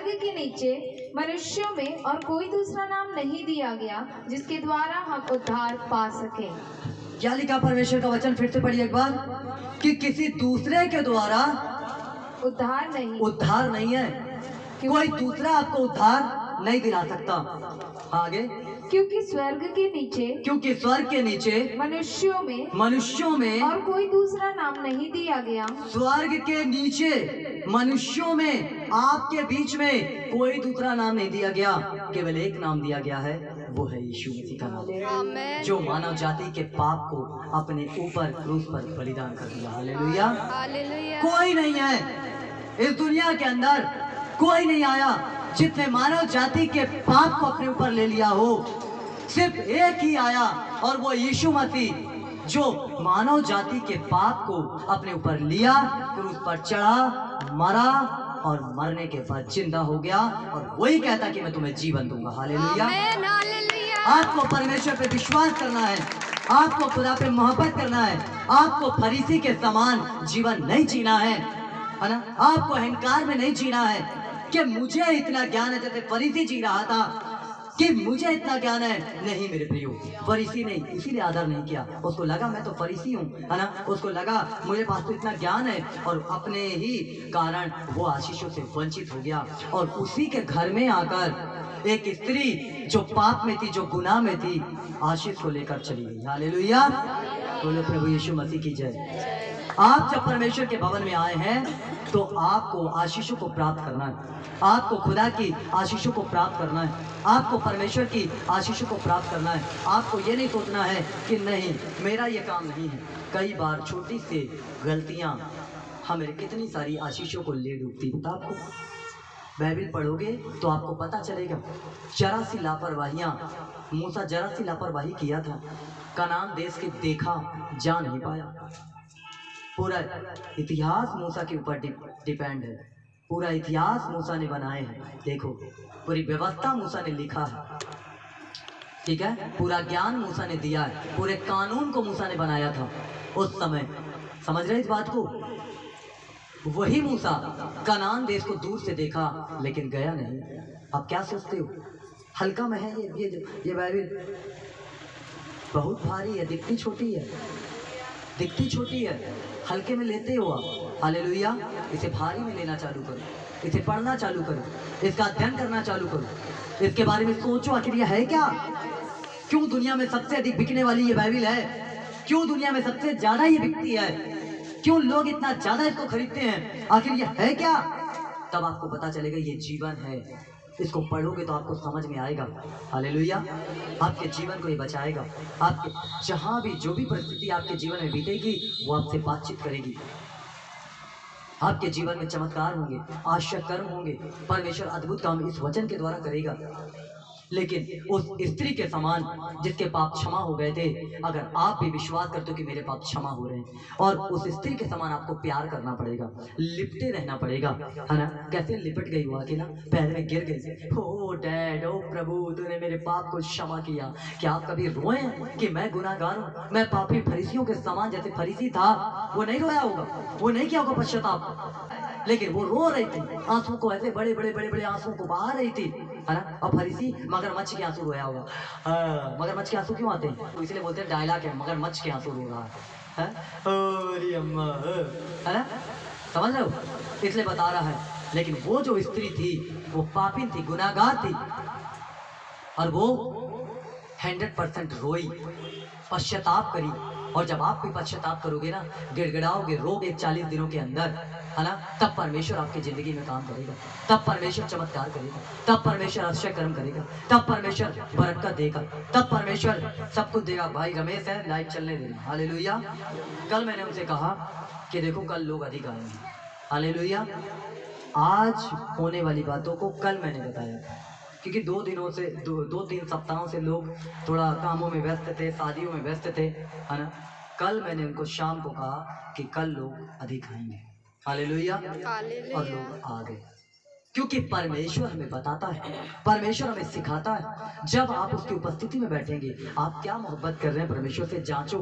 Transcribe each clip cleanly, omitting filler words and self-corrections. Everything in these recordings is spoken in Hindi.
स्वर्ग के नीचे मनुष्यों में और कोई दूसरा नाम नहीं दिया गया जिसके द्वारा हम उद्धार पा सके। क्या लिखा परमेश्वर का वचन? फिर से पढ़िए एक बार, कि किसी दूसरे के द्वारा उद्धार नहीं है। कोई दूसरा आपको उद्धार नहीं दिला सकता। आगे, क्योंकि स्वर्ग के नीचे मनुष्यों में और कोई दूसरा नाम नहीं दिया गया। स्वर्ग के नीचे मनुष्यों में, आपके बीच में कोई दूसरा नाम नहीं दिया गया, केवल एक नाम दिया गया है, वो है यीशु मसीह का नाम, जो मानव जाति के पाप को अपने ऊपर क्रूस पर बलिदान कर दिया। हालेलुया। कोई नहीं है इस दुनिया के अंदर, कोई नहीं आया जिसने मानव जाति के पाप को अपने ऊपर ले लिया हो। सिर्फ एक ही आया, और वो यीशु मसीह, जो मानव जाति के पाप को अपने ऊपर लिया, क्रूस पर चढ़ा, मरा और मरने के बाद जिंदा हो गया, और वही कहता कि मैं तुम्हें जीवन दूंगा। हालेलुया। आपको परमेश्वर पे विश्वास करना है, आपको खुदा पे मोहब्बत करना है, आपको फरीसी के समान जीवन नहीं जीना है ना। आपको अहंकार में नहीं जीना है कि मुझे इतना ज्ञान है, जैसे फरीसी जी रहा था कि मुझे इतना ज्ञान है। नहीं मेरे प्रियो, फरीसी नहीं, इसीलिए आदर नहीं किया। उसको लगा मैं तो फरीसी हूँ, है ना, उसको लगा मुझे पास तो इतना ज्ञान है, और अपने ही कारण वो आशीषों से वंचित हो गया। और उसी के घर में आकर एक स्त्री जो पाप में थी, जो गुनाह में थी, आशीष को लेकर चली गई। हालेलुया। बोलो प्रभु यीशु मसीह की जय। आप जब परमेश्वर के भवन में आए हैं तो आपको आशीषों को प्राप्त करना है, आपको खुदा की आशीषों को प्राप्त करना है, आपको परमेश्वर की आशीषों को प्राप्त करना है। आपको ये नहीं सोचना है कि नहीं मेरा ये काम नहीं है। कई बार छोटी सी गलतियां हमें कितनी सारी आशीषों को ले डूबती है। आपको बाइबल पढ़ोगे तो आपको पता चलेगा, जरा सी लापरवाहियां, मूसा जरा सी लापरवाही किया था, कनान देश के देखा जा नहीं पाया। पूरा इतिहास मूसा के ऊपर डिपेंड है, पूरा इतिहास मूसा ने बनाए हैं। देखो, पूरी व्यवस्था मूसा ने लिखा है, ठीक है, पूरा ज्ञान मूसा ने दिया है, पूरे कानून को मूसा ने बनाया था उस समय। समझ रहे इस बात को? वही मूसा कनान देश को दूर से देखा लेकिन गया नहीं। आप क्या सोचते हो हल्का में है ये बाइबल? बहुत भारी है, दिखती छोटी है, दिखती छोटी है, हल्के में लेते हो आप। हालेलुया। इसे भारी में लेना चालू करो, इसे पढ़ना चालू करो, इसका अध्ययन करना चालू करो, इसके बारे में सोचो आखिर ये है क्या। क्यों दुनिया में सबसे अधिक बिकने वाली ये बाइबल है? क्यों दुनिया में सबसे ज्यादा ये बिकती है? क्यों लोग इतना ज्यादा इसको खरीदते हैं? आखिर ये है क्या? तब आपको पता चलेगा ये जीवन है। इसको पढ़ोगे तो आपको समझ में आएगा। हालेलुया। आपके जीवन को ये बचाएगा। आपके जहां भी जो भी परिस्थिति आपके जीवन में बीतेगी वो आपसे बातचीत करेगी। आपके जीवन में चमत्कार होंगे, आश्चर्य कर्म होंगे, परमेश्वर अद्भुत काम इस वचन के द्वारा करेगा। लेकिन उस स्त्री के समान जिसके पाप क्षमा हो गए थे, अगर आप भी विश्वास करते हो कि मेरे पाप क्षमा हो रहे हैं, और उस स्त्री के समान आपको प्यार करना पड़ेगा, लिपटे रहना पड़ेगा, है ना। कैसे लिपट गई वो अकेला, पैर में गिर गई, ओ डैड, ओ प्रभु तूने मेरे पाप को क्षमा किया। क्या आप कभी रोए कि मैं गुनाहगार हूँ, मैं पापी फरीसियों के समान, जैसे फरीसी था वो नहीं रोया होगा, वो नहीं किया होगा पश्चाताप, लेकिन वो रो रही थी, आंसू को ऐसे बड़े बड़े बड़े बड़े आंसू को बहा रही थी, है ना। और फरीसी मगरमच्छ के आंसू रोया होगा। मगरमच्छ के आंसू क्यों आते हैं? तो इसलिए बोलते हैं डायलॉग है, मगरमच्छ के आंसू रो रहा है, अरे अम्मा, है ना, समझ रहे हो, इसलिए बता रहा है। लेकिन वो जो स्त्री थी वो पापी थी, गुनाहगार थी, और वो 100% रोई, पश्चाताप करी। और जब आप भी पश्चाताप करोगे ना, गिड़गिड़ाओगे, रोगे 40 दिनों के अंदर, है ना, तब परमेश्वर आपकी जिंदगी में काम करेगा, तब परमेश्वर चमत्कार करेगा, तब परमेश्वर आश्चर्य कर्म करेगा, तब परमेश्वर बरकत देगा, तब परमेश्वर सब कुछ देगा। भाई रमेश है, लाइट चलने देना। हालेलुया। कल मैंने उनसे कहा कि देखो कल लोग अधिक आएंगे। हालेलुया। आज होने वाली बातों को कल मैंने बताया, क्योंकि 2 दिनों से 2-3 सप्ताहों से लोग थोड़ा कामों में व्यस्त थे, शादियों में व्यस्त थे, है ना। कल मैंने उनको शाम को कहा कि कल लोग अधिक आएंगे। हालेलुया। और लोग आ गए। क्योंकि परमेश्वर हमें बताता है, परमेश्वर हमें सिखाता है। जब आप उसकी उपस्थिति में बैठेंगे, आप क्या मोहब्बत कर रहे हैं परमेश्वर से जांचो।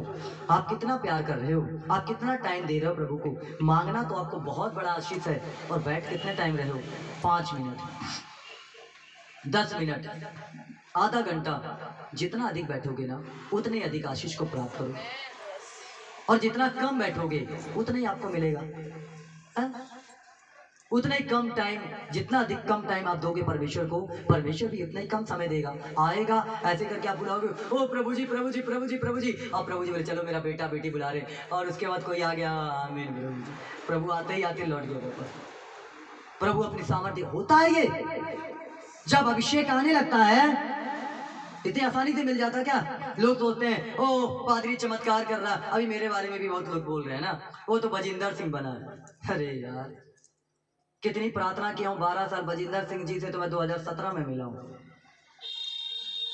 आप कितना प्यार कर रहे हो, आप कितना टाइम दे रहे हो प्रभु को। मांगना तो आपको बहुत बड़ा आशीष है, और बैठ कितने टाइम रहे हो, 5 मिनट, 10 मिनट, आधा घंटा। जितना अधिक बैठोगे ना, उतने अधिक आशीष को प्राप्त करो, और जितना कम बैठोगे उतना ही आपको मिलेगा। उतना ही कम टाइम, जितना अधिक कम टाइम आप दोगे परमेश्वर को, परमेश्वर भी उतना ही कम समय देगा। आएगा ऐसे करके आप बुलाओगे, ओ प्रभु जी प्रभु जी प्रभु जी प्रभु जी, और प्रभु जी बोले चलो मेरा बेटा बेटी बुला रहे, और उसके बाद कोई आ गया, आमीन प्रभु जी। प्रभु आते ही आते लौट गया वापस। प्रभु अपनी सामर्थ्य होता है ये, जब अभिषेक आने लगता है इतनी आसानी से मिल जाता क्या। लोग सोचते हैं ओ पादरी चमत्कार कर रहा, अभी मेरे बारे में भी बहुत लोग बोल रहे हैं ना, वो तो बजिंदर सिंह बना है। अरे यार, कितनी प्रार्थना किया हूँ, 12 साल बजिंदर सिंह जी से तो मैं 2017 में मिला हूँ,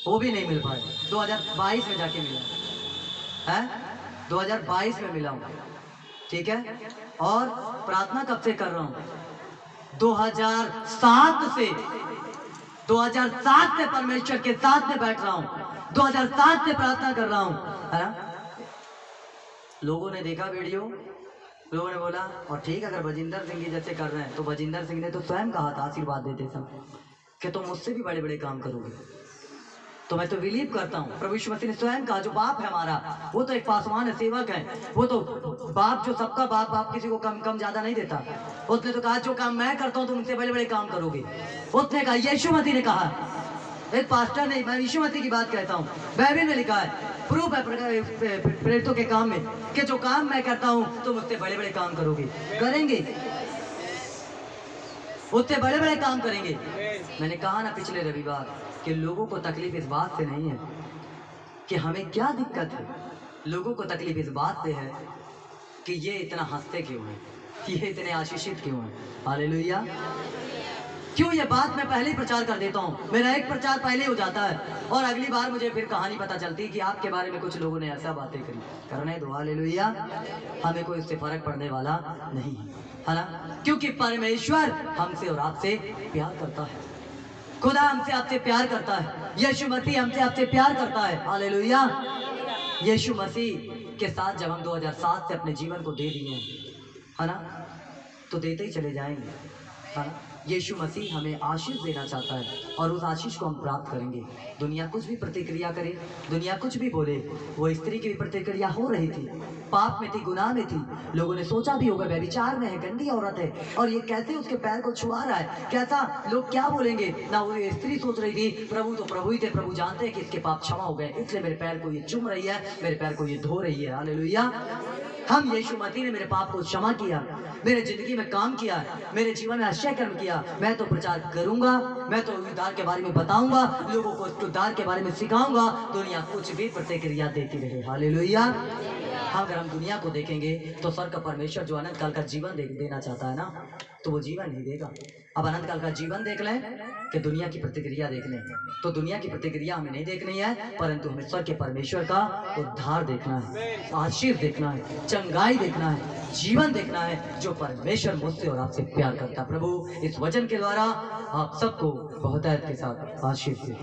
वो भी नहीं मिल पाए। 2022 में जाके मिला है, 2022 में मिला हूँ, ठीक है। और प्रार्थना कब से कर रहा हूँ, 2007 से, 2007 से परमेश्वर के साथ में बैठ रहा हूँ, 2007 से प्रार्थना कर रहा हूँ, है ना। लोगों ने देखा वीडियो, लोगों ने बोला, और ठीक है, अगर बजिंदर सिंह जी जैसे कर रहे हैं, तो बजिंदर सिंह ने तो स्वयं कहा था आशीर्वाद देते समय कि तुम मुझसे भी बड़े बड़े काम करोगे। तो मैं तो बिलीव करता हूँ, प्रभु यीशु मसीह ने स्वयं कहा, जो बाप है हमारा, वो तो एक पासवान है, सेवक है, वो तो बाप, जो सबका बाप, बाप किसी को कम कम ज्यादा नहीं देता। उसने तो कहा जो काम मैं करता हूँ तुम उनसे बड़े बड़े काम करोगे। उसने कहा, यीशु मसीह ने कहा, एक पास्टर नहीं, मैं यीशु मसीह की बात कहता हूँ, बाइबल में लिखा है, प्रूफ है प्रेरितों के काम में, कि जो काम मैं करता हूँ तुम उससे बड़े बड़े काम करोगे, करेंगे, उससे बड़े बड़े काम करेंगे। मैंने कहा ना पिछले रविवार कि लोगों को तकलीफ इस बात से नहीं है कि हमें क्या दिक्कत है, लोगों को तकलीफ इस बात से है कि ये इतना हंसते क्यों हैं, ये इतने आशीषित क्यों हैं। हालेलुया। क्यों ये बात मैं पहले ही प्रचार कर देता हूँ, मेरा एक प्रचार पहले हो जाता है, और अगली बार मुझे फिर कहानी पता चलती कि आपके बारे में कुछ लोगों ने ऐसा बातें करी। करने दो, हालेलुया। हमें कोई इससे फर्क पड़ने वाला नहीं है ना, क्योंकि परमेश्वर हमसे और आपसे प्यार करता है, खुदा हमसे आपसे प्यार करता है, यीशु मसीह हमसे आपसे प्यार करता है। हालेलुया। यीशु मसीह के साथ जब हम 2007 से अपने जीवन को दे दिए है ना, तो देते ही चले जाएंगे, है ना। यीशु मसीह हमें आशीष देना चाहता है, और उस आशीष को हम प्राप्त करेंगे। दुनिया कुछ भी प्रतिक्रिया करे, दुनिया कुछ भी बोले, वो स्त्री की भी प्रतिक्रिया हो रही थी, पाप में थी, गुनाह में थी। लोगों ने सोचा भी होगा व्यभिचार में है, गंदी औरत है, और ये कैसे उसके पैर को छुआ रहा है, कैसा, लोग क्या बोलेंगे ना। वो स्त्री सोच रही थी, प्रभु तो प्रभु ही थे, प्रभु जानते हैं कि इसके पाप क्षमा हो गए, इसलिए मेरे पैर को ये चुम रही है, मेरे पैर को ये धो रही है। हालेलुया। हम यीशु मसीह ने मेरे पाप को क्षमा किया, मेरे जिंदगी में काम किया, मेरे जीवन में आश्चर्य कर्म किया। मैं तो प्रचार करूंगा, मैं तो उद्धार के बारे में बताऊंगा, लोगों को उद्धार के बारे में सिखाऊंगा, दुनिया कुछ भी प्रतिक्रिया देती रहे। हालेलुया। अगर हम दुनिया को देखेंगे तो स्वर्ग का परमेश्वर जो अनंत काल का जीवन देना चाहता है ना, तो वो जीवन नहीं देगा। अब अनंत काल का जीवन देख लें कि दुनिया की प्रतिक्रिया देख लें, तो दुनिया की प्रतिक्रिया हमें नहीं देखनी है, परंतु हमें स्वर्ग के परमेश्वर का उद्धार देखना है, आशीष देखना है, चंगाई देखना है, जीवन देखना है, जो परमेश्वर मुझसे और आपसे प्यार करता है। प्रभु इस वचन के द्वारा आप सबको बहुतायत के साथ आशीष दे।